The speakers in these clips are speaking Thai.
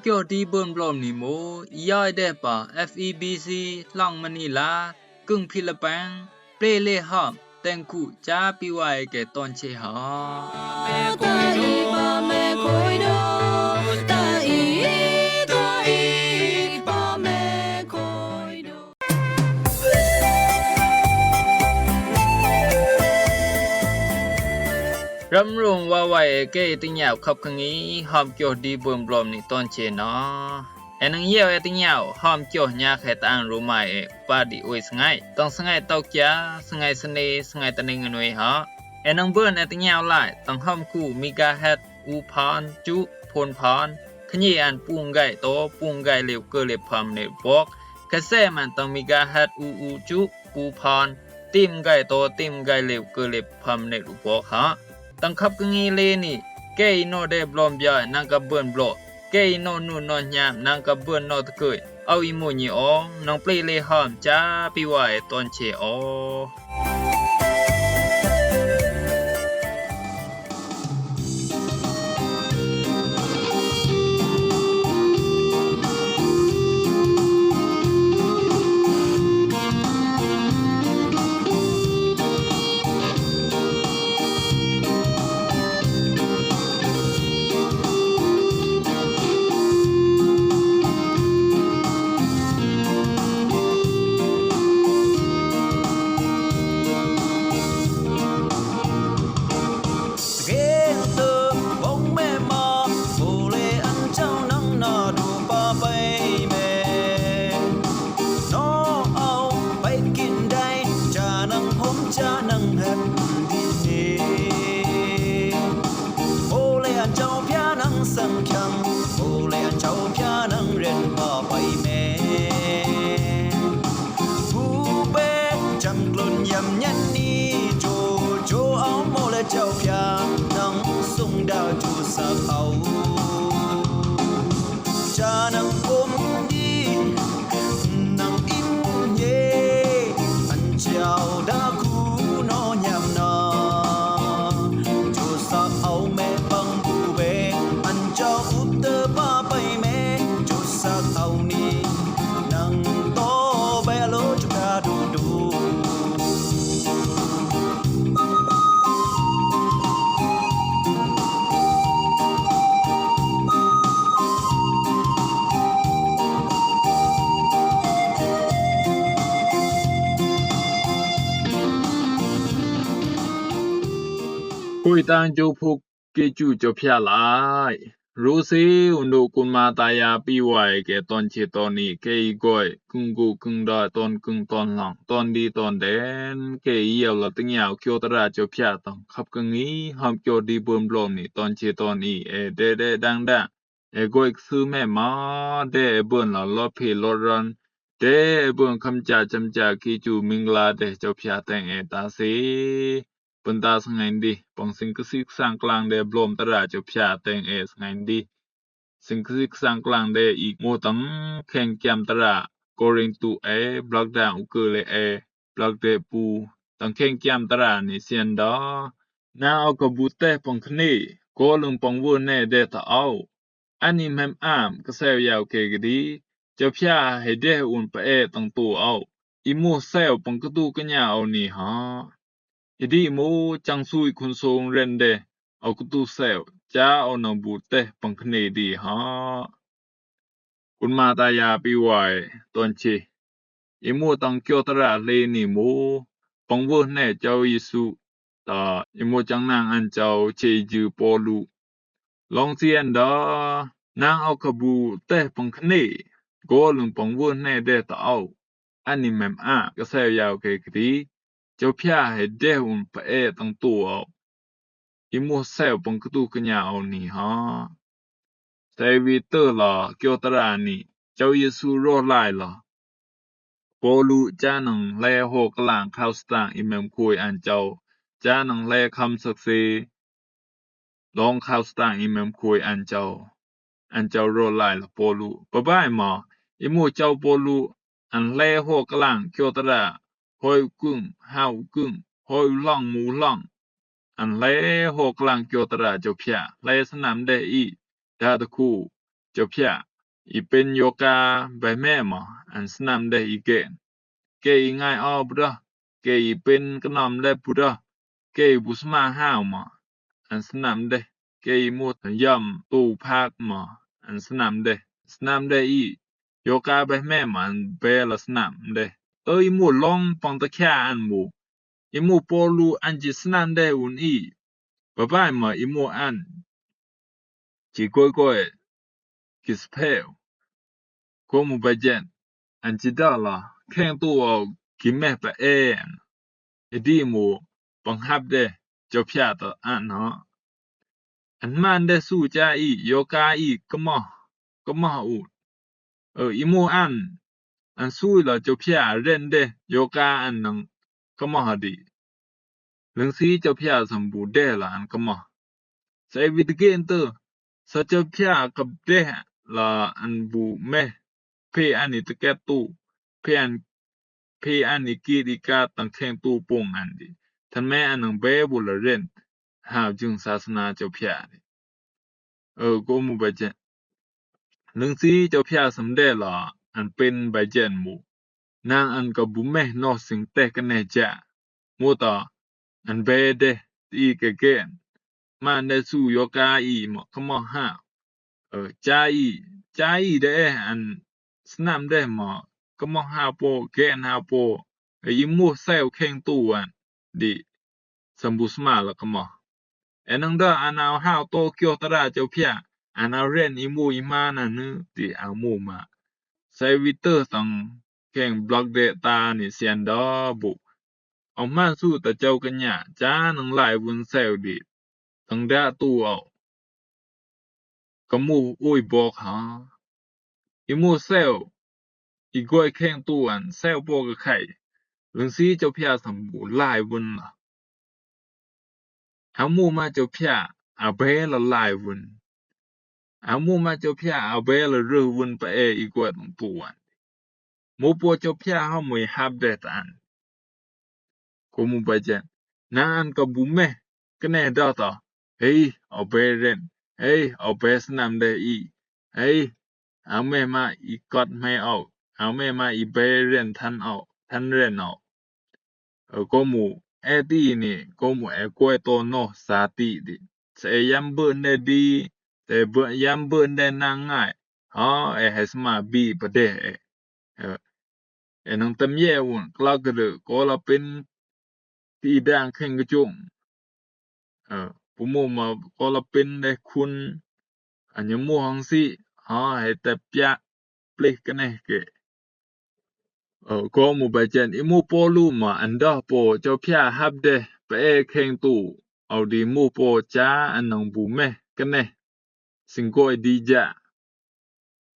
เกี่ยวดีเบิ่นบลอมนี่โมย้ายได้ป่า FEBC หลังมะนีลากึ่งฟิลิปปินส์เปรเลหอมแต่งคู่จาปิไว้แก่ตอนเชหารำรงว่าไว้เกติญาวขับคังนี้หอมเกี่ยวดีเบิ่นบลอมนี่ตอนเชเนาะแอนังเยี่ยวติญาวหอมเกี่ยวญาแค่ตางรู้ไหมปาดิโอยสงายต้องสงายตอกยาสงายสเนสงายตะนิงนวยฮะแอนังเบิ่นติญาวหลายต้องหอมคู่มิกาเฮ็ดอูพานจุพลพานขยี้อันปุงไก่โตปุงไก่เหลวเกเลพามในบอกกระแสมันต้องมิกาเฮ็ดอูจุปูพานติมไก่โตติมไก่เหลวเกเลพามในรูบอกฮะตั้งขับกงีเลนี่เกยโนเดบลอมยานังกับเบิ่นบลอเกยโนนูนอนยามนังกับเบิ่นนอตะเกยเอาอีโมญีอองน้องเปลเลหอมจ้าปิไว้ตอนเชอคุยต่างโจพุกเกจูจพยาลายรู้สิอุนโดกุนมาตายาปีไว้แก่ตอนเชตอนนี้เกยก้อยกึ่งกูกึ่งดาตอนกึ่งตอนหลังตอนดีตอนแดนเกยเยี่ยวละติงยาวเกียวตราจพยาต้องขับกึ่งนี้หอมเกียวดีเบิ่มบลอมนี่ตอนเชตอนนี้เดดังดังก้อยซื้อแม่มาเดเบิ่นละลอเพลอรันเดเบิ่นคำจาจำจากีจูมิงลาเดจพยาแต่งตาสิปันตาสงายดีปองสิงกสิกสร้างกลางเดบลอมตราจพยาแต่งสงายดีสิงกสิกสร้างกลางเดอีกโมตังแข่งแกมตราโกริงตูบล็อกดาอุเกเลบล็อกเดปูตังแข่งแกมตรานี่เซียนดานาเอากบูเตปองคเนโกลงปองเวเนเดตาเอาอันนี้แมมอามกเซวยาวเกกดีจพยาให้เดอุนปะตังตูเอาอีโมเซลปองกตูกะญาเอานี่ฮะอีดีโมจังซุยคุณทรงเรนเดเอากตูเซลจ้าเอานบูเตปังคเนดีฮะคุณมาตายาปีไว้ตอนเชอีโมตังเกียวตราเลนี่โมปองเวแน่เจ้ายิสุตาอีโมจังนางอันเจ้าเชจือปอลูลองเซียนดานางเอากบูเตปังคเนโกลงปองเวแน่เดตาเอาอันนี้แมมอากะเซยาวเกกดีเจ้าพยาให้เดอุนปะตังตัวเอาอีโมเซลปองกตูกะญาเอานี่ฮะเซวิเตอร์ละเกียวตรานี่เจ้าเยซูรอไลละปอลูจานังแลโหกลางคาวสตางอิแมมคุยอันเจ้าจานังแลคำสักเซลองคาวสตางอิแมมคุยอันเจ้ารอไลละปอลูบะบายมาอีโมเจ้าปอลูอันแลโหกลางเกียวตราหอยกึ่งหาวกึ่งหอยล่องหมูล่องอันแลโหกลางเกียวตราเจ้าพยาแลสนามเดอีดาตะคู เจ้าเพียอีเป็นโยกาใบแม่หมออันสนามได้อีเกนเกอีง่ายอ้อบุดาเกอีเป็นกะนำได้บุดาเกอีบุสมาห้าวหมออันสนามได้เกอีมุดย่ำตู้ภาคหมออันสนามได้อีโยกาใบแม่หมออันเบลสนามได้อีหมู่ลองปองตะแค่อันหมู่อีหมู่โปลูอันจิสนามได้อุนอีบะบายหมออีหมู่อันจิก้อยกิสเพลก็หมู่บะเจนอันจิดาลาแข่งตัวกิแม่ปะเอนอีดีหมู่บังคับได้เจ้าเพียตะอันเนาะอันมันได้สู้จาอีโยกาอีก็มออูอีหมู่อันสู้ละเจ้าเพียเรนเดโยกาอันนังก็มอดีหลังซีเจ้าเพียสมบูรณ์ได้ละอันก็มอใส่วิดเกนเตอร์สะเจ้าเพียกับเดละอันบูแม่เพอันนี้ตะแกตู้เพอันนี้กีดิกาตังแข่งตู้ปงอันดิท่านแม่อันนังเบบุละเรนหาวจึงศาสนาเจ้าเพียดิก็หมู่บะเจนหลังซีเจ้าเพียสำได้ละอันเป็นบะเจนหมู่นางอันก็บุแม่นอสิงแต่กันแน่จ้ะหมู่ตาอันเบเดอีกเกนมันได้สู้โยกาอีหมอก็มอห้าจาอีได้อันสนามได้หมอก็มอห้าโปเกนห้าโปอีหมู่เซลแข่งตู้อันดิสมบุสมาละก็มอนังดาอันเอาห้าวโตเกียวตะราเจ้าเพียอันเอาเรนอีหมู่อีมานั่นนึติเอาหมู่มาใส่วิเตอร์สังแข่งบล็อกเดตานี่เสียนดอบุเอามาสู้ตะเจ้ากันหยาจ้านังหลายวุนเซลดิตั้งดาตู้เอาก็หมู่อุ้ยบอกหาอีหมู่เซลอีก้อยแข่งตู้อันเซลโปกะไข่หลังซีเจ้าเพียสมบูรณ์หลายวุนล่ะเอาหมู่มาเจ้าเพียเอาเบละหลายวุนเอาหมู่มาเจ้าเพียเอาเบละเรือวุนไปอีกว่าตรงตู้อันหมู่ปัวเจ้าเพียเฮาหมวยฮับได้ตอันก็หมู่บะเจนนางอันก็บุแม่ก็แน่ดอต่อเฮ้ยเอาเบเรนเฮ้ยเอาเบสนามได้อีเฮ้ยเอาแม่มาอีกอดไม่เอาแม่มาอีเบเรนทันเรนเอาก็หมู่ตีนี่ก็หมู่กวยโตโนสาติดิเสยัมเบิ่นได้ดีแต่เบิ่นยัมเบิ่นได้นางง่ายให้สมาบีปะเดนังตำแยวุ่นกลากระก็ละเป็นตีด่างแข่งกระจงผู้หมู่มาก็ละเป็นได้คุณอันยหมู่หังสิให้แต่ปะเปลกกันแน่เกก็หมู่บะเจนอีหมู่โปลูมาอันดอโปเจ้าเพียฮับเดไปแข่งตู้เอาดีหมู่โปจ้าอันนังบูแม่กันแน่สิงโกยดีจ้ะ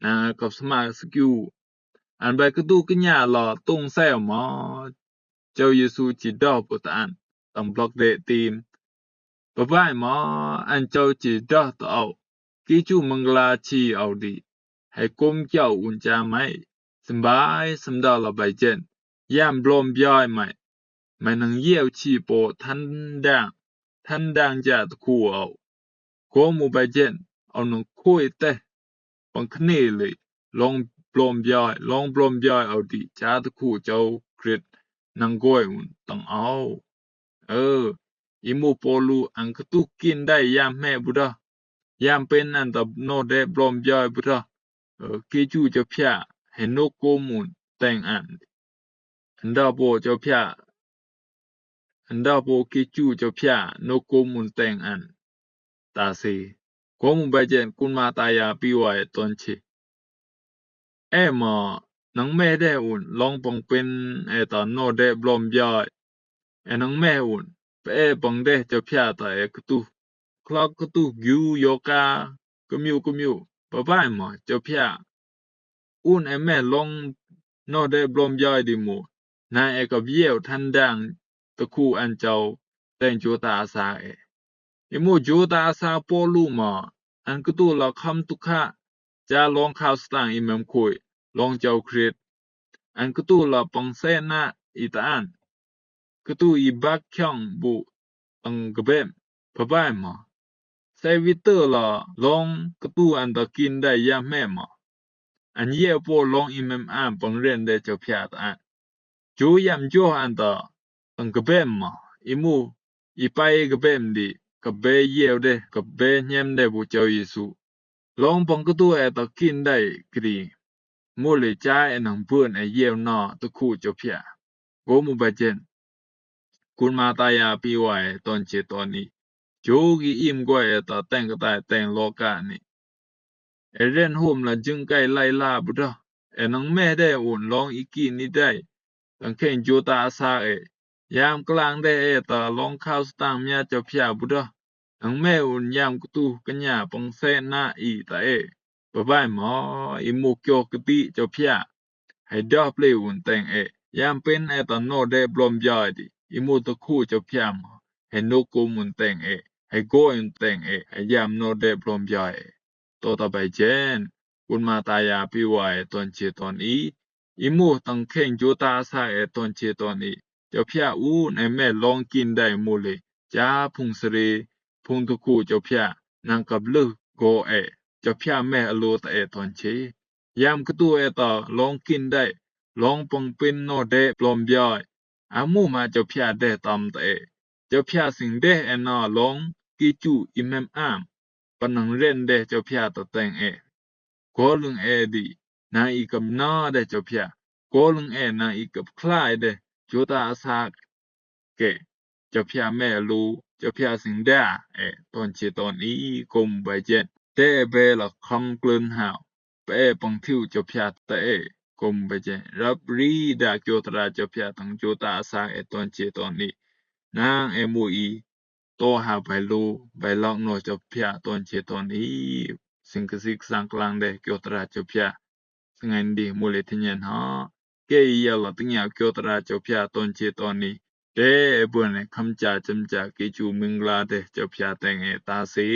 นะกับสมาสกิลอันใบกระดูกญาลอตงแซวหมอเจ้าเยซูจิดอปตอันต้องบล็อกเดทีมบะบายหมออันเจ้าจิดอตเอากิจูมังลาชีเอาดีให้กมเจ้าอุนจาไม่สบายสำดาละใบเจนย่ามบลอมย่อยไม่นังเยี่ยวชีโปทันดังจะตะคู่เอาก็หมู่ใบเจนเอานังคุยแต่ปังคเนเลยลองบลอมย่อยเอาดีจาตะคู่เจ้ากริดนังก้อยอุนต้องเอาอีหมู่โปลูอังกตุกินได้ยามแม่บุดายามเป็นอันตะโนเดบลอมย่อยบุดากิจูเจ้าเพียให้นกโกมุนแต่งอันดาโปเจ้าเพียอันดาโปกิจูเจ้าเพียนกโกมุนแต่งอันตาซีก็หมู่ใบเจนกุนมาตายาปีไว้ตอนเชหมอนังแม่ได้อุ่นลองปองเป็นตอนโนเดบลอมย่อยนังแม่อุ่นไปปองได้เจ้าเพียตากตุคลอกกตุกิวโยกากมิวปะบายหมอเจ้าเพียอุ่นแม่ลองโนเดบลอมย่อยดิหมู่นายก็เยี่ยวทันดังตะคู่อันเจ้าแต่งโจตาอาสาหมู่โจตาอาสาโปลูมาอันกตุละคำตุคะจะลองข่าวสตางอีแมมคุยลองเจ้าคริสอันกตุละปังเซนะอีตาอันกตุอีบักข่องบุตังกะเบมพะบายมา ใส่วิเตอร์ละลองกระตู้อันตะกินได้ยามแม่หมออันเย่โปลองอิมมอ่านปังเรียนได้เจ้าพยาตะจูยามจ่ออันตะตังกะเบมหมออิมูอีไปกะเบมดิกะเบเยเดกะเบเยมได้บุเจ้าเยซูลองปังกระตู้ตะกินได้กรีมูเลจ่ายนังเปิ้นเยวนอตะคู่เจ้าพยาโกมุบะเจนคุณมาตายาปีไว้ตอนเจตอนนี้จูกีอิมกว่าตะแต่งกะตายแต่งโลกานี่เรนโฮมละจึงไกไลลาบุดานังแม่ได้อุ่นลองอีกีนี่ได้ตังเข่งจูตาอาซายามกลางได้ตะลองข้าวสตางเมียเจ้าพยาบุดานังแม่อุ่นยามกตูกัญญาปงเสนาอีตะบะบายหมออิมุกโยกติเจ้าพยาให้ดอบเลอุ่นแต่งยามเป็นตะโนได้บลอมยอยดิอิมุตะคู่เจ้าพยาหมอให้นกกุมุนแต่งให้โกอุ่นแต่งให้ยามโนได้บลอมยอยต่อไปเจนคุณมาตายาปีไว้ตอนเจตอนอีอิมูตังเข่งจูตาซาตอนเจตอนอีเจ้าพยาอูในแม่ลองกินได้มูเลจ้าพุงสเรพุงตะคู่เจ้าพยานางกับลึกโกเจ้าพยาแม่อโลตะตอนเชยามกะตูตะลองกินได้ลองปงเป็นโนเดปลอมยอยอามูมาเจ้าพยาได้ตามตะเจ้าพยาสิงเดนอลองกิจูอิมมอามปนังเล่นเดเจ้าพยาตะแต่งกอลึงดินาอีกับนาเดเจ้าพยากอลึงนาอีกับคลายเดจูตาอาซาเกเจ้าพยาแม่ลูเจ้าพยาสิงดาตอนเจตอนนี้กมใบเจนเตเบละคำกลืนหาวเปปังทิวเจ้าพยาตะกมใบเจนรับรีดาโจตราเจ้าพยาตังจูตาอาซาตอนเจตอนนี้นางมูอีโตหาไปลูไปลอกโนเจ้าพยาตอนเจตอนนี้สิงกสิกสังกลางได้เกียวตราเจ้าพยาสงันดีมูเลทิญญาเกยยละติญญาเกียวตราเจ้าพยาตอนเจตอนนี้เดบุญคำจาจำจากิจูมิงลาเดเจ้าพยาแต่งตาสี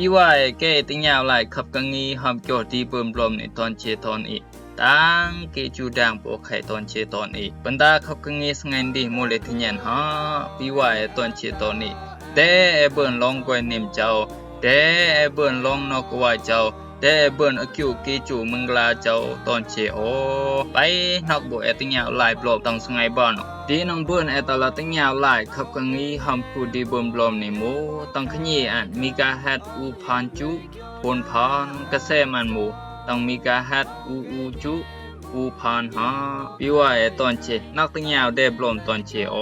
ปีว่าแก่ติญญาหลายขับกังงีหอมโจที่เบิ่มลมในตอนเชตอนอีตังเกจูดังโปไข่ตอนเชตอนอีบรรดาขับกังงีสงันดีมูเลทิญญาปีว่าตอนเชตอนอีแต่เบิ่นลองกวยนิมเจ้าแต่เบิ่นลองนอกว่าเจ้าแต่เบิ่นอคิวเกจูมึงลาเจ้าตอนเชโอไปนอกบ่ติญญาหลายบลอบต้องสงัยบ่อนดีน้องเบิ่นตลอดติญญาหลายขับกังงีหอมผู้ดีเบิ่มลมในหมู่ต้องขยี้อันมีกาฮัดอูพานจุพนพานกระแสมันหมู่ต้องมีกาฮัดอูจุอูพานปีว่าตอนเชนักติญญาได้บลมตอนเชโอ